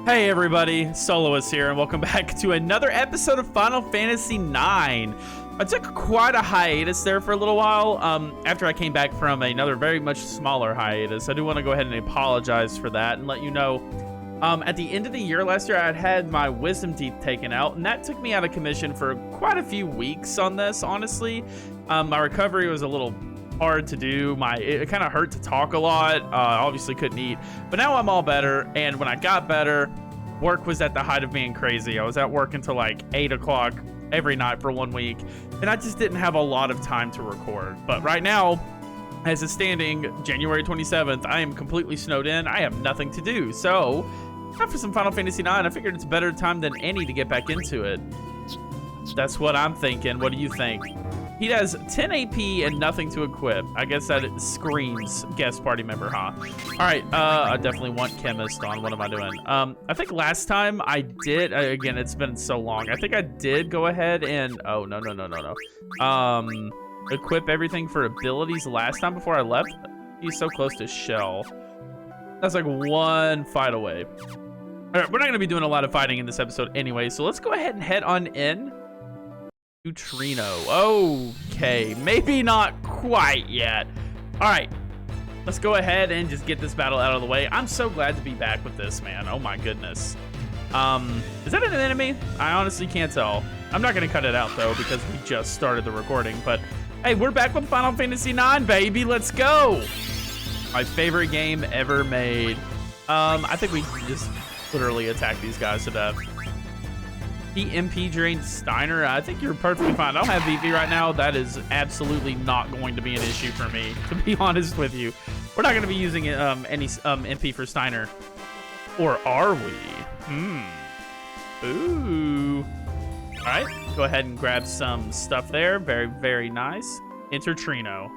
Hey everybody, Soloist here, and welcome back to another episode of Final Fantasy IX. I took quite a hiatus there for a little while after I came back from another very much smaller hiatus. I do want to go ahead and apologize for that and let you know at the end of the year last year, I had my wisdom teeth taken out, and that took me out of commission for quite a few weeks on this, honestly. My recovery was a little hard to do. It kind of hurt to talk a lot. Obviously couldn't eat, but now I'm all better. And when I got better, work was at the height of being crazy. I was at work until like 8 o'clock every night for 1 week, and I just didn't have a lot of time to record. But right now, as it's standing January 27th, I am completely snowed in. I have nothing to do. So after some Final Fantasy IX, I figured it's a better time than any to get back into it. That's what I'm thinking. What do you think? He has 10 AP and nothing to equip. I guess that screams guest party member, huh? All right, I definitely want chemist on. What am I doing? I think last time I did, again, it's been so long. I think I did go ahead and, oh, no. Equip everything for abilities last time before I left. He's so close to Shell. That's like one fight away. All right, we're not gonna be doing a lot of fighting in this episode anyway, so let's go ahead and head on in to Treno. Okay, maybe not quite yet. All right, let's go ahead and just get this battle out of the way. I'm so glad to be back with this, man. Oh my goodness. Is that an enemy? I honestly can't tell. I'm not gonna cut it out though because we just started the recording, but hey, we're back with Final Fantasy IX, baby. Let's go. My favorite game ever made. I think we can just literally attack these guys to death. He MP drained Steiner. I think you're perfectly fine. I don't have VP right now. That is absolutely not going to be an issue for me, to be honest with you. We're not going to be using any MP for Steiner. Or are we? Ooh. All right. Go ahead and grab some stuff there. Very, very nice. Enter Treno.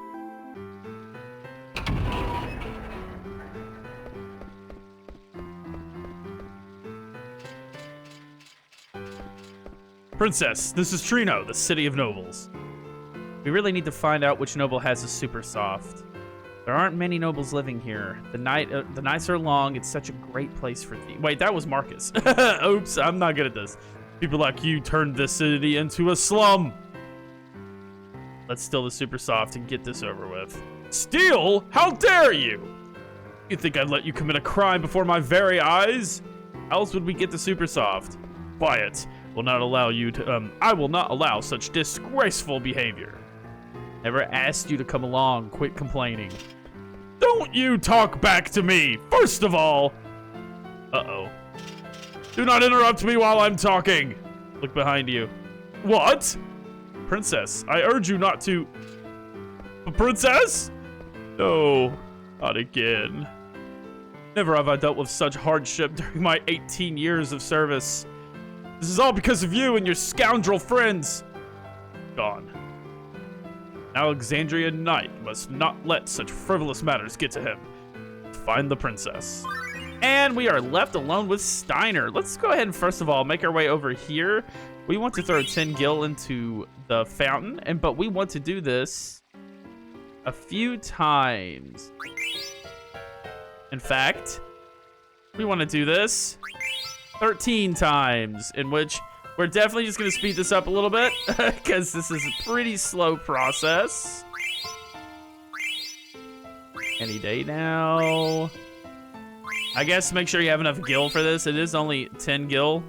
Princess, this is Treno, the city of nobles. We really need to find out which noble has a Supersoft. There aren't many nobles living here. The nights are long. It's such a great place for thieves. Wait, that was Marcus. Oops, I'm not good at this. People like you turned this city into a slum. Let's steal the Supersoft and get this over with. Steal? How dare you? You think I'd let you commit a crime before my very eyes? How else would we get the Supersoft? Quiet. Will not allow you to, I will not allow such disgraceful behavior. Never asked you to come along. Quit complaining. Don't you talk back to me, first of all. Uh-oh. Do not interrupt me while I'm talking. Look behind you. What? Princess, I urge you not to. Princess? No, not again. Never have I dealt with such hardship during my 18 years of service. This is all because of you and your scoundrel friends. Gone. Alexandria Knight must not let such frivolous matters get to him. Find the princess. And we are left alone with Steiner. Let's go ahead and first of all make our way over here. We want to throw 10 gil into the fountain, but we want to do this a few times. In fact, we want to do this 13 times, in which we're definitely just going to speed this up a little bit because this is a pretty slow process. Any day now. I guess make sure you have enough gil for this. It is only 10 gil.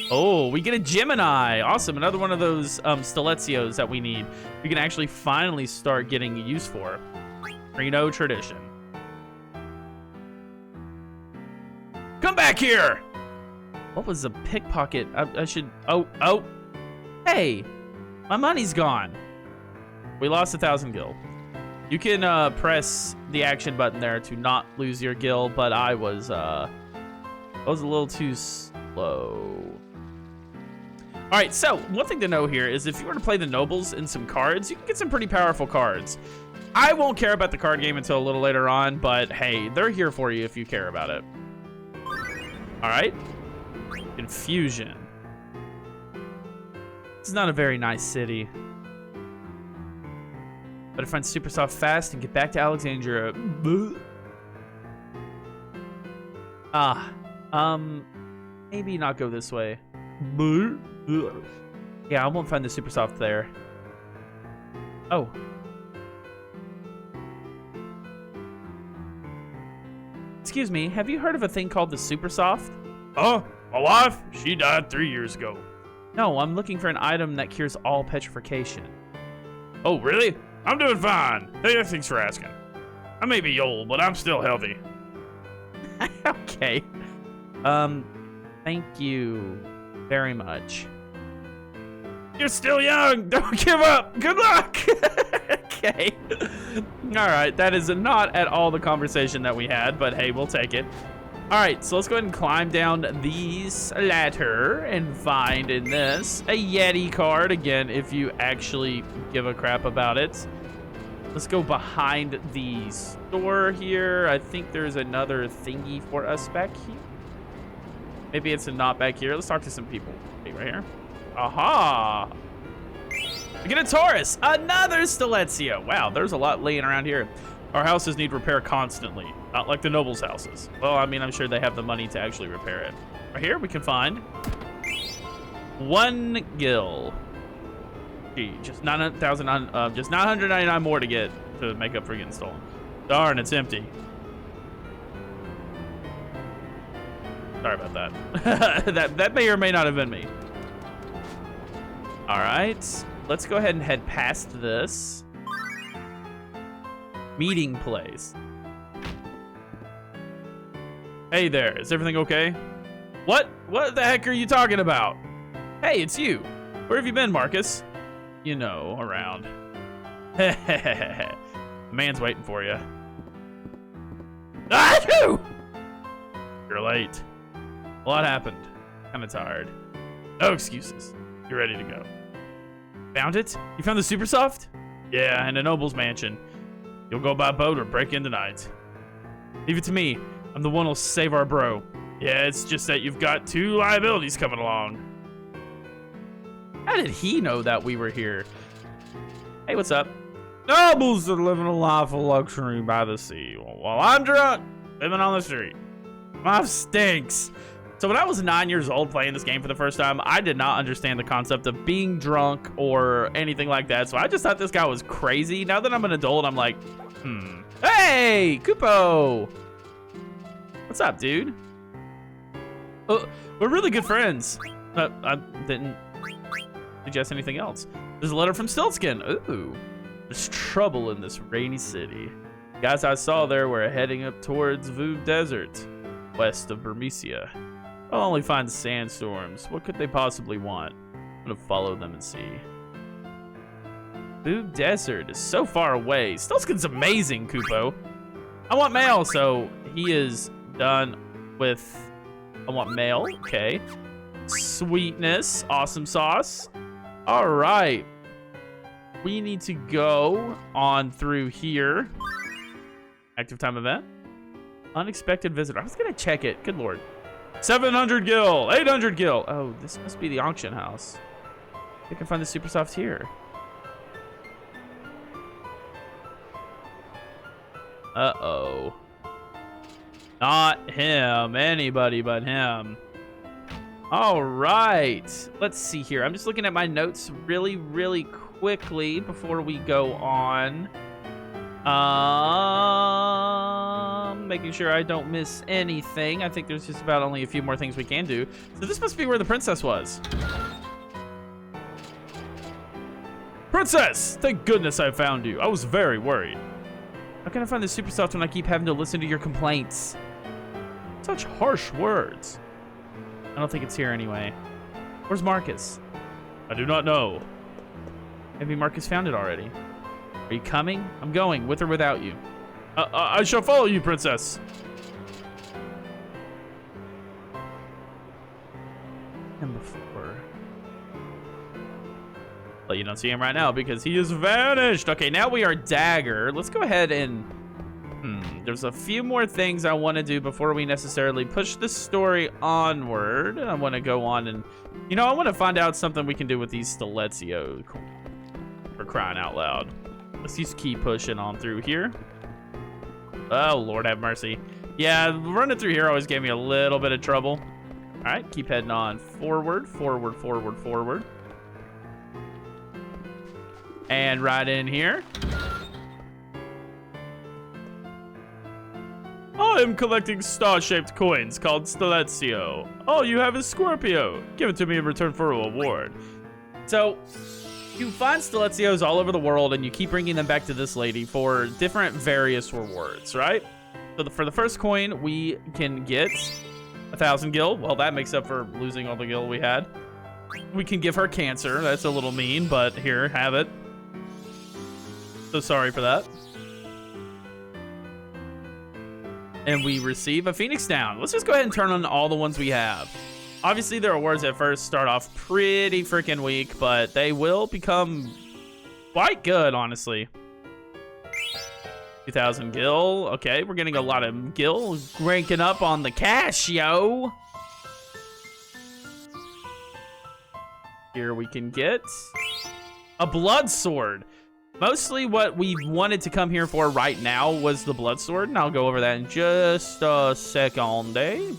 Oh, we get a Gemini. Awesome. Another one of those Stilettios that we need. We can actually finally start getting use for. Treno tradition. Come back here! What was a pickpocket? I should... Oh. Hey, my money's gone. We lost 1,000 gil. You can press the action button there to not lose your gil, but I was a little too slow. All right, so one thing to know here is if you were to play the nobles in some cards, you can get some pretty powerful cards. I won't care about the card game until a little later on, but hey, they're here for you if you care about it. All right. Confusion. This is not a very nice city. Better find Supersoft fast and get back to Alexandria. maybe not go this way. Yeah, I won't find the Supersoft there. Oh. Excuse me, have you heard of a thing called the Supersoft? Oh, my wife? She died 3 years ago. No, I'm looking for an item that cures all petrification. Oh, really? I'm doing fine. Hey, thanks for asking. I may be old, but I'm still healthy. Okay. Thank you very much. You're still young. Don't give up. Good luck. Okay. All right, that is not at all the conversation that we had, but hey, we'll take it. All right, so let's go ahead and climb down these ladder and find in this a Yeti card. Again, if you actually give a crap about it. Let's go behind the store here. I think there's another thingy for us back here. Maybe it's not back here. Let's talk to some people. Hey, right here. Aha! We get a Taurus, another Stelezio. Wow, there's a lot laying around here. Our houses need repair constantly, not like the nobles' houses. Well, I mean, I'm sure they have the money to actually repair it. Right here, we can find 1 gil. Gee, just 9,000 on, just 999 more to get to make up for getting stolen. Darn, it's empty. Sorry about that. that may or may not have been me. All right, let's go ahead and head past this meeting place. Hey there, is everything okay? What the heck are you talking about? Hey, it's you. Where have you been, Marcus? You know, around. The man's waiting for you. Achoo! You're late. A lot happened. Kinda tired. No excuses. You're ready to go. Found it? You found the Supersoft? Yeah, in a noble's mansion. You'll go by boat or break in tonight. Leave it to me. I'm the one who'll save our bro. Yeah, it's just that you've got 2 liabilities coming along. How did he know that we were here? Hey, what's up? Nobles are living a life of luxury by the sea, while I'm drunk, living on the street. Life stinks. So when I was 9 years old playing this game for the first time, I did not understand the concept of being drunk or anything like that. So I just thought this guy was crazy. Now that I'm an adult, I'm like, Hey, Kupo. What's up, dude? Oh, we're really good friends. I didn't suggest anything else. There's a letter from Stiltskin. Ooh, there's trouble in this rainy city. The guys I saw there were heading up towards Vuv Desert, west of Bermesia. I'll only find sandstorms. What could they possibly want? I'm gonna follow them and see. Vuv Desert is so far away. Stiltskin's amazing, Kupo. I want mail, so he is done with. I want mail. Okay. Sweetness. Awesome sauce. All right. We need to go on through here. Active time event. Unexpected visitor. I was gonna check it. Good lord. 700 gil. 800 gil. Oh, this must be the auction house. We can find the Supersoft here. Uh-oh. Not him. Anybody but him. All right. Let's see here. I'm just looking at my notes really quickly before we go on. Making sure I don't miss anything. I think there's just about only a few more things we can do. So this must be where the princess was. Princess! Thank goodness I found you. I was very worried. How can I find the Supersoft when I keep having to listen to your complaints? Such harsh words. I don't think it's here anyway. Where's Marcus? I do not know. Maybe Marcus found it already. Are you coming? I'm going, with or without you. I shall follow you, princess. And before. Well, you don't see him right now because he is vanished. Okay, now we are Dagger. Let's go ahead and... there's a few more things I want to do before we necessarily push the story onward. I want to go on and... You know, I want to find out something we can do with these Stelezio. For crying out loud. Let's just keep pushing on through here. Oh, Lord have mercy. Yeah, running through here always gave me a little bit of trouble. All right, keep heading on forward, forward, forward, forward. And right in here. I am collecting star-shaped coins called Stelazio. All you have is Scorpio. Give it to me in return for a reward. So, you find Stelazios all over the world, and you keep bringing them back to this lady for different various rewards, right? So for the first coin, we can get 1,000 gil. Well, that makes up for losing all the gil we had. We can give her cancer. That's a little mean, but here, have it. So sorry for that. And we receive a Phoenix down. Let's just go ahead and turn on all the ones we have. Obviously, their rewards at first start off pretty freaking weak, but they will become quite good, honestly. 2,000 gil. Okay, we're getting a lot of gil. Ranking up on the cash, yo. Here we can get a blood sword. Mostly what we wanted to come here for right now was the blood sword, and I'll go over that in just a second. Get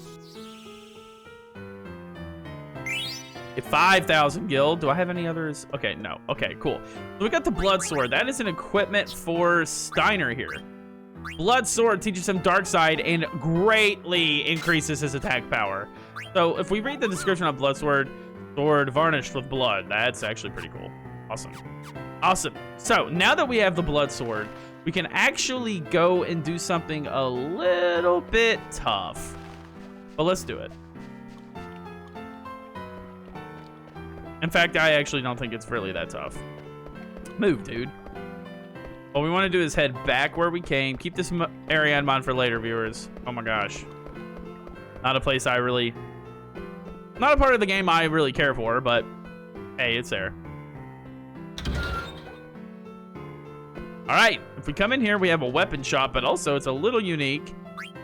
5,000 gil. Do I have any others? Okay, no. Okay, cool. So we got the blood sword. That is an equipment for Steiner here. Blood sword teaches him dark side and greatly increases his attack power. So if we read the description of blood sword, sword varnished with blood, that's actually pretty cool. Awesome. Awesome. So now that we have the blood sword, we can actually go and do something a little bit tough. But let's do it. In fact, I actually don't think it's really that tough. Move, dude. What we want to do is head back where we came. Keep this area in mind for later, viewers. Oh my gosh. Not a place I really... Not a part of the game I really care for, but hey, it's there. All right, if we come in here, we have a weapon shop, but also it's a little unique.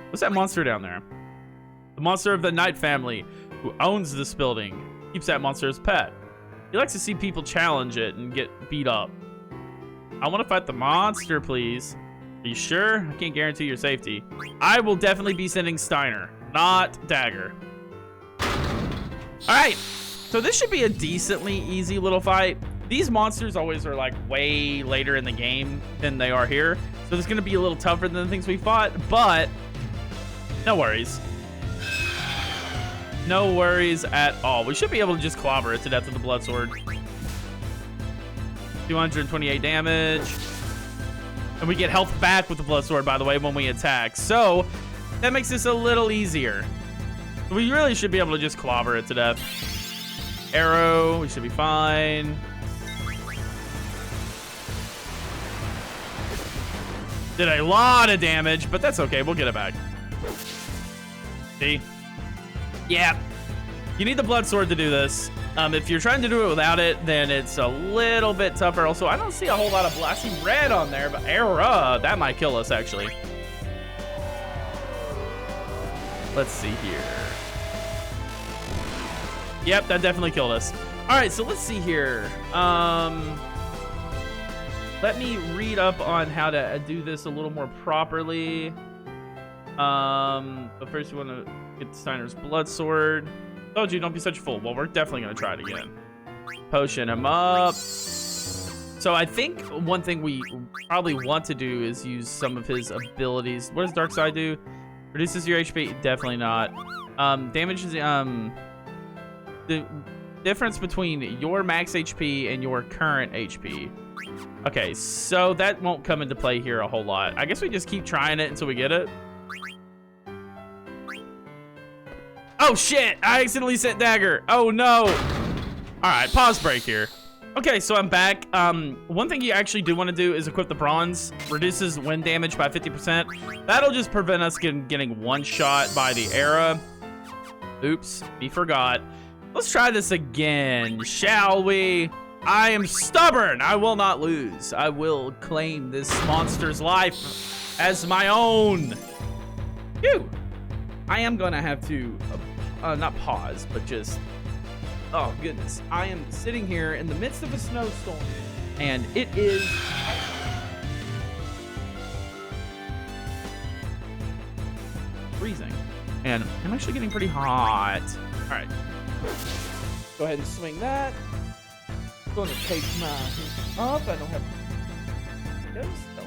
What's that monster down there? The monster of the Knight family, who owns this building, keeps that monster as pet. He likes to see people challenge it and get beat up. I want to fight the monster, please. Are you sure? I can't guarantee your safety. I will definitely be sending Steiner, not Dagger. All right, so this should be a decently easy little fight. These monsters always are like way later in the game than they are here. So it's going to be a little tougher than the things we fought, but no worries. No worries at all. We should be able to just clobber it to death with the blood sword. 228 damage. And we get health back with the blood sword, by the way, when we attack. So that makes this a little easier. We really should be able to just clobber it to death. Arrow, we should be fine. Did a lot of damage, but that's okay. We'll get it back. See? Yeah. You need the blood sword to do this. If you're trying to do it without it, then it's a little bit tougher. Also, I don't see a whole lot of I see red on there, but error, that might kill us, actually. Let's see here. Yep, that definitely killed us. All right, so let's see here. Let me read up on how to do this a little more properly. But first, you want to get Steiner's blood sword. Told you, don't be such a fool. Well, we're definitely going to try it again. Potion him up. So I think one thing we probably want to do is use some of his abilities. What does Dark Side do? Reduces your HP? Definitely not. Damages... the difference between your max HP and your current HP. Okay, so that won't come into play here a whole lot. I guess we just keep trying it until we get it. Oh shit, I accidentally sent Dagger. Oh no. All right, pause break here. Okay, so I'm back. One thing you actually do want to do is equip the bronze. Reduces wind damage by 50%. That'll just prevent us getting one shot by the era. Oops, we forgot. Let's try this again, shall we? I am stubborn. I will not lose. I will claim this monster's life as my own. Phew. I am gonna have to, not pause, but just, oh goodness. I am sitting here in the midst of a snowstorm, and it is freezing. And I'm actually getting pretty hot. All All right. Go ahead and swing that. Going to take mine off. I don't have those. No,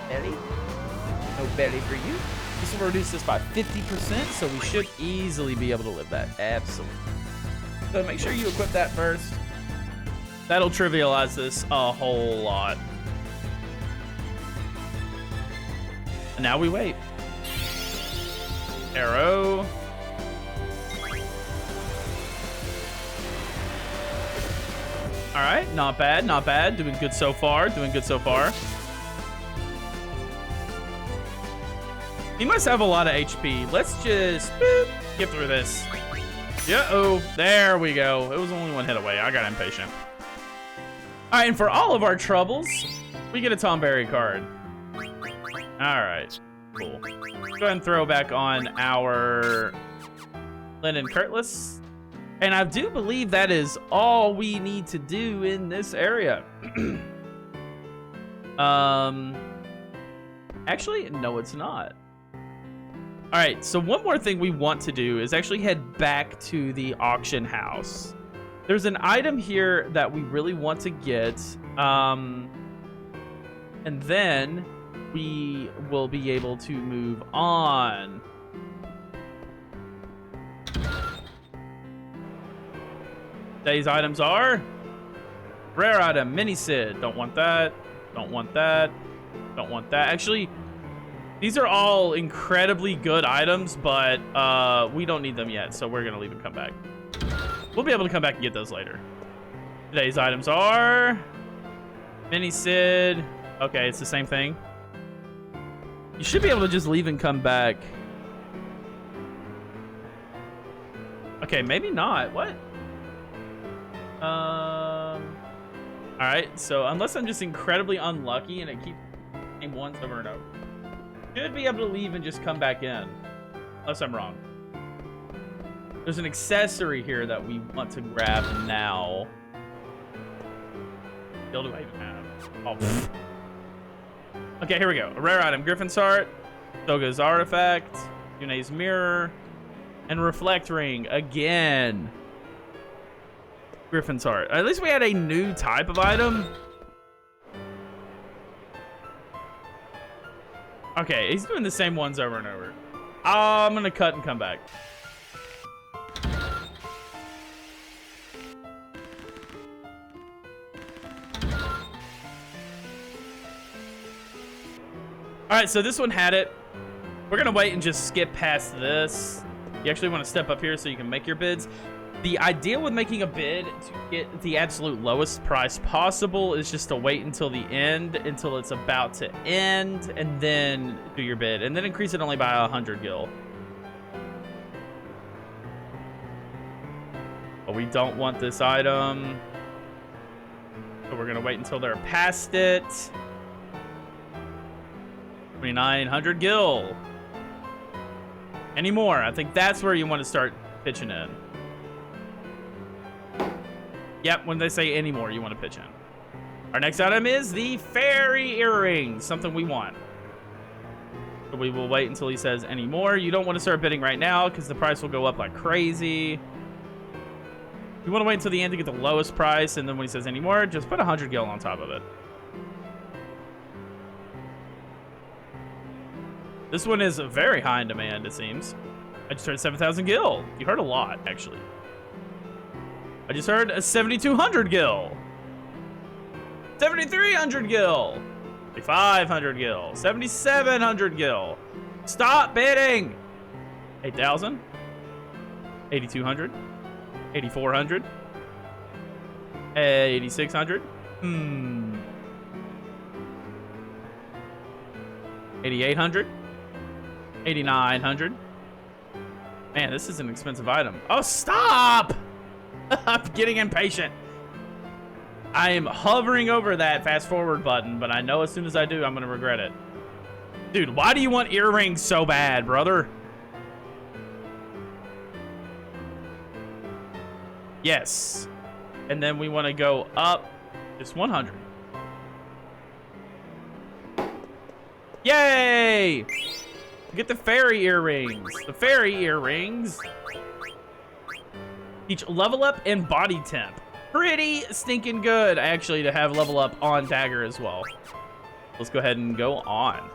belly. No belly for you. This will reduce this by 50%, so we should easily be able to live that. Absolutely. So make sure you equip that first. That'll trivialize this a whole lot. And now we wait. Arrow. All right, not bad, not bad. Doing good so far, doing good so far. He must have a lot of HP. Let's just boop, get through this. Yeah-oh, there we go. It was only one hit away. I got impatient. All right, and for all of our troubles, we get a Tom Berry card. All right, cool. Go ahead and throw back on our Linen Cutlass. And I do believe that is all we need to do in this area. Actually, no, it's not. All right, so one more thing we want to do is actually head back to the auction house. There's an item here that we really want to get. And then we will be able to move on. Today's items are rare item, mini Sid. Don't want that. Don't want that. Don't want that. Actually, these are all incredibly good items, but we don't need them yet, so we're gonna leave and come back. We'll be able to come back and get those later. Today's items are mini Sid. Okay, it's the same thing. You should be able to just leave and come back. Okay, maybe not. What? All right, so unless I'm just incredibly unlucky and it keeps saying once over and over, should be able to leave and just come back in, unless I'm wrong. There's an accessory here that we want to grab now. What do I even have? Oh, okay, here we go. A rare item, Griffin's Heart, Toga's Artifact, Yune's Mirror, and Reflect Ring again. Griffin's Heart. At least we had a new type of item. Okay, he's doing the same ones over and over. I'm gonna cut and come back. All right, so this one had it. We're gonna wait and just skip past this. You actually want to step up here so you can make your bids. The idea with making a bid to get the absolute lowest price possible is just to wait until the end, until it's about to end, and then do your bid, and then increase it only by 100 gil. But we don't want this item, so we're gonna wait until they're past it. 2,900 gil. Any more? I think that's where you want to start pitching in. Yep, when they say any more, you want to pitch in. Our next item is the fairy earrings, something we want. So we will wait until he says any more. You don't want to start bidding right now because the price will go up like crazy. You want to wait until the end to get the lowest price, and then when he says any more, just put 100 gil on top of it. This one is very high in demand, it seems. I just heard 7,000 gil. You heard a lot, actually. I just heard a 7,200 gil. 7,300 gil. 5,500 gil. 7,700 gil. Stop bidding. 8,000. 8,200. 8,400. 8,600. 8,800. 8,900. Man, this is an expensive item. Oh, stop! I'm getting impatient. I am hovering over that fast forward button, but I know as soon as I do, I'm gonna regret it. Dude, why do you want earrings so bad, brother? Yes. And then we want to go up just 100. Yay! Get the fairy earrings. The fairy earrings Teach level up and body temp. Pretty stinking good, actually, to have level up on dagger as well. Let's go ahead and go on.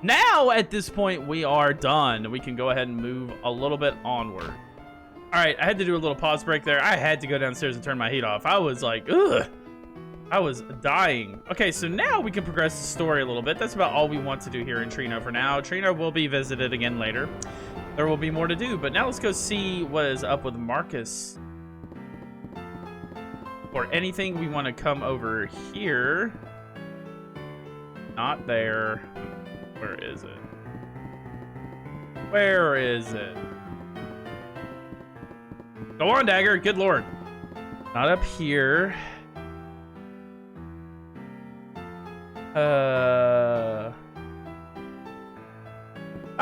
Now, at this point, we are done. We can go ahead and move a little bit onward. All right, I had to do a little pause break there. I had to go downstairs and turn my heat off. I was like, ugh. I was dying. Okay, so now we can progress the story a little bit. That's about all we want to do here in Treno for now. Treno will be visited again later. There will be more to do, but now let's go see what is up with Marcus. Or anything we want to come over here. Not there. Where is it? Where is it? Go on, Dagger. Good lord. Not up here.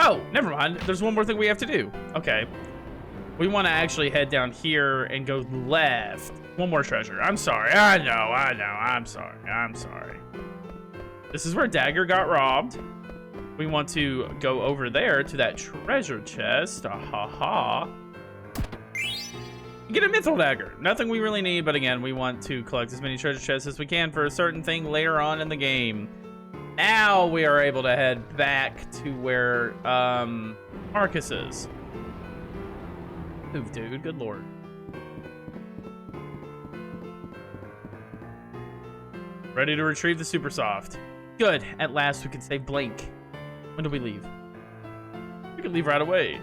Oh, never mind. There's one more thing we have to do. Okay. We want to actually head down here and go left. One more treasure. I'm sorry. I know. I'm sorry. This is where Dagger got robbed. We want to go over there to that treasure chest. Ha. Get a mithril dagger. Nothing we really need, but again, we want to collect as many treasure chests as we can for a certain thing later on in the game. Now we are able to head back to where Marcus is. Move, dude. Good lord. Ready to retrieve the Supersoft. Good. At last, we can save Blink. When do we leave? We can leave right away.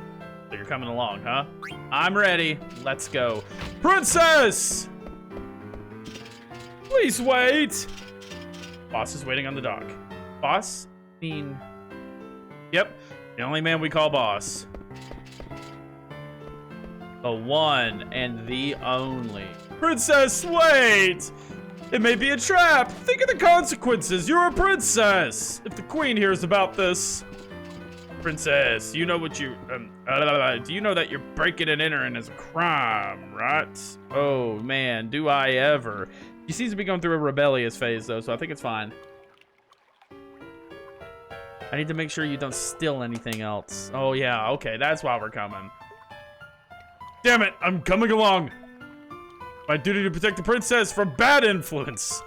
So you're coming along, huh? I'm ready. Let's go. Princess! Please wait. Boss is waiting on the dock. Boss? Yep. The only man we call boss. The one and the only. Princess, wait! It may be a trap. Think of the consequences. You're a princess. If the queen hears about this. Princess, you know what you... do you know that you're breaking and entering is a crime, right? Oh, man, do I ever. He seems to be going through a rebellious phase, though, so I think it's fine. I need to make sure you don't steal anything else. Oh, yeah, okay, that's why we're coming. Damn it, I'm coming along. My duty to protect the princess from bad influence.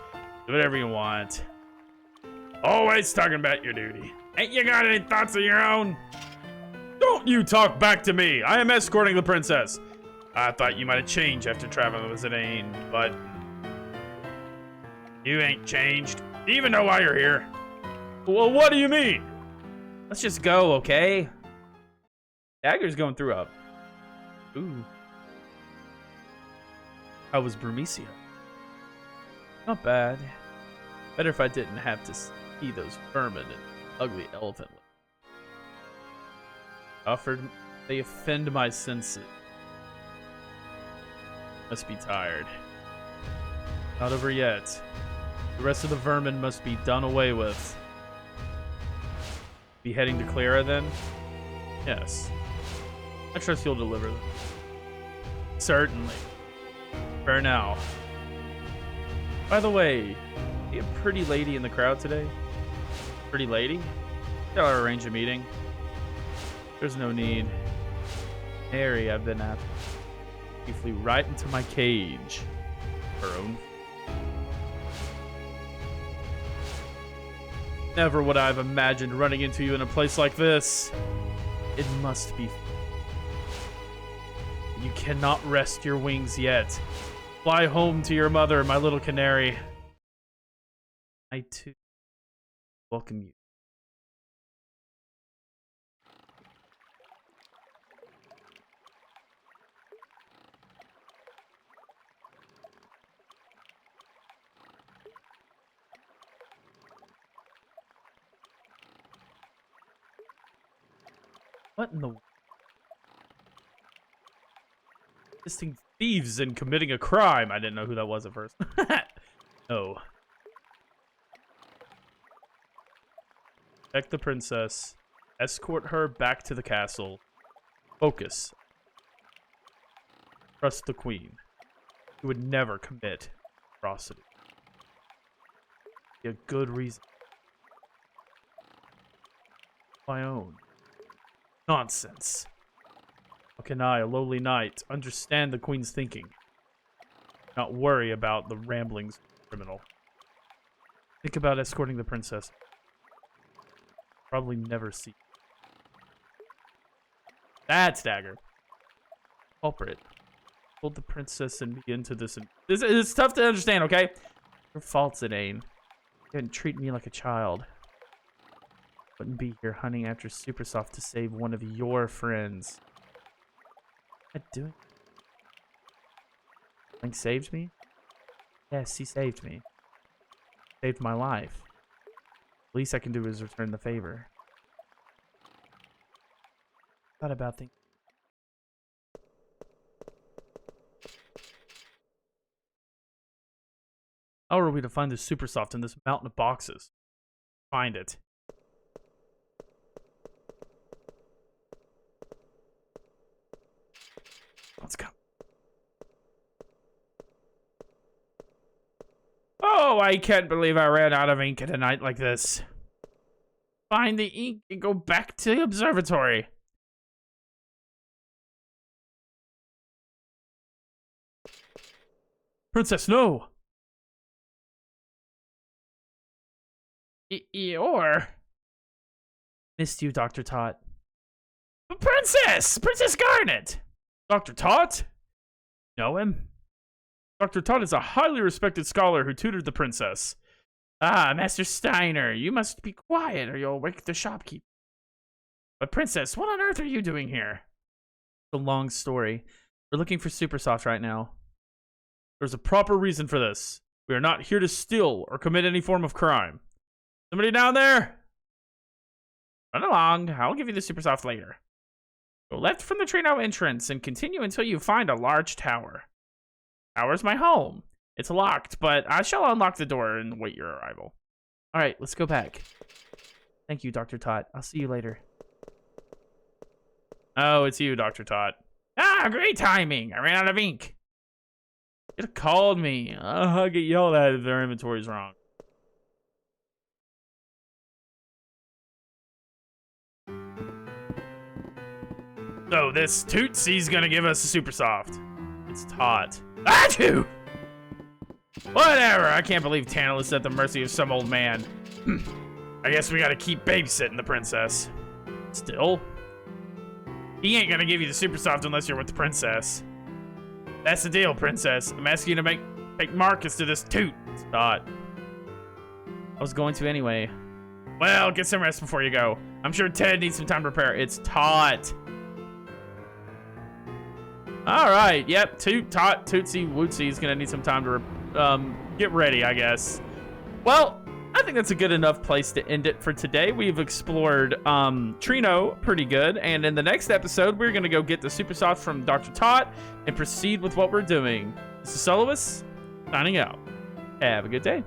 Do whatever you want. Always talking about your duty. Ain't you got any thoughts of your own? Don't you talk back to me. I am escorting the princess. I thought you might have changed after traveling with Zidane, but you ain't changed. Do you even know why you're here? Well, what do you mean? Let's just go, okay? Dagger's going through a... Ooh. How was Brumesia? Not bad. Better if I didn't have to see those vermin and ugly elephant. They offend my senses. Must be tired. Not over yet. The rest of the vermin must be done away with. Be heading to Clara then? Yes. I trust you'll deliver them. Certainly. For now. By the way, be a pretty lady in the crowd today? Pretty lady? Shall I arrange a meeting? There's no need. Harry, I've been after. He flew right into my cage. Her own. Never would I have imagined running into you in a place like this. It must be. You cannot rest your wings yet. Fly home to your mother, my little canary. I too welcome you. What in the... Assisting thieves and committing a crime. I didn't know who that was at first. Oh. Protect the princess. Escort her back to the castle. Focus. Trust the queen. She would never commit atrocity. Be a good reason. My own. Nonsense. How can I, a lowly knight, understand the queen's thinking? Not worry about the ramblings of the criminal. Think about escorting the princess. Probably never see. That's dagger. Culprit. Pulled the princess and me into this. It's tough to understand, okay? Your faults it ain't. You didn't treat me like a child. Wouldn't be here hunting after Supersoft to save one of your friends. What doing? Link saved me? Yes, he saved me. Saved my life. Least I can do is return the favor. Thought about things. How are we to find the Supersoft in this mountain of boxes? Find it. Let's go. Oh, I can't believe I ran out of ink at a night like this. Find the ink and go back to the observatory. Princess, no! Eeyore. Missed you, Dr. Tot. Princess! Princess Garnet! Dr. Tot? Know him? Dr. Tot is a highly respected scholar who tutored the princess. Ah, Master Steiner, you must be quiet or you'll wake the shopkeeper. But Princess, what on earth are you doing here? It's a long story. We're looking for Supersoft right now. There's a proper reason for this. We are not here to steal or commit any form of crime. Somebody down there? Run along. I'll give you the Supersoft later. Go left from the Treno entrance and continue until you find a large tower. Tower's my home. It's locked, but I shall unlock the door and wait your arrival. All right, let's go back. Thank you, Dr. Tot. I'll see you later. Oh, it's you, Dr. Tot. Ah, great timing. I ran out of ink. You could have called me. I'll get yelled at if their inventory's wrong. So this Tootsie's gonna give us a Supersoft. It's Tot. Achoo! Whatever, I can't believe Tantal is at the mercy of some old man. I guess we gotta keep babysitting the princess. Still, he ain't gonna give you the Supersoft unless you're with the princess. That's the deal, princess. I'm asking you to make Marcus to this Toot. It's Tot. I was going to anyway. Well, get some rest before you go. I'm sure Ted needs some time to prepare. It's Tot. All right, yep, Tot, Tootsie, Wootsy is gonna need some time to get ready, I guess. Well, I think that's a good enough place to end it for today. We've explored Treno pretty good, and in the next episode, we're gonna go get the Supersoft from Dr. Tot and proceed with what we're doing. This is Soloist, signing out. Have a good day.